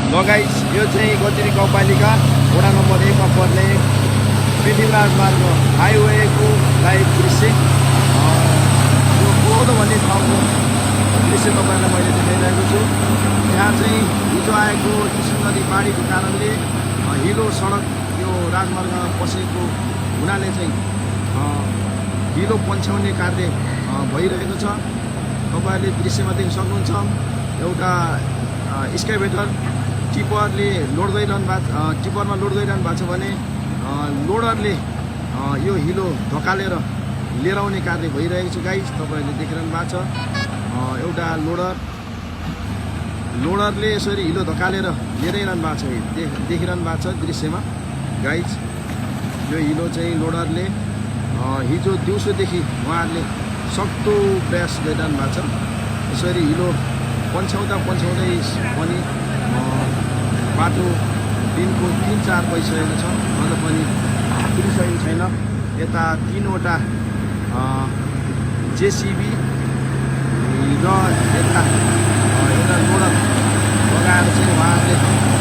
ल गाइस, यो चाहिँ गजरी गाउँपालिका वडा नम्बर 1 मा पर्ने पृथ्वीराज मार्ग हाइवेको लाइभ दृश्य। यो कोदो भन्ने ठाउँको दृश्य तपाईँलाई मैले देखाइरहेको छु। यहाँ चाहिँ हिजो आएको चिसो नदी बाढीको कारणले हिलो सडक यो राजमार्गमा पसेको हुनाले चाहिँ हिलो पन्छ्याउने कार्य भइरहेको छ। तपाईँहरूले दृश्यमा देख्न सक्नुहुन्छ। एउटा स्काइभेटर टिपरमा लोड गरिरहनु भएको छ भने लोडरले यो हिलो धकालेर लिएर आउने कार्य भइरहेको छ। गाइस, तपाईँहरूले देखिरहनु भएको छ। एउटा लोडरले यसरी हिलो धकालेर लिएर आइरहनु भएको छ, देखिरहनु भएको छ दृश्यमा। गाइस, यो हिलो चाहिँ लोडरले हिजो दिउँसोदेखि उहाँहरूले सक्दो प्रयास गरिरहनु भएको छ। यसरी हिलो पन्छ्याउँदै पनि बाटो दिनको 3-4 बजिसकेको छ, अझ पनि पुगिसकेको छैन। यता 3वटा जेसिबी र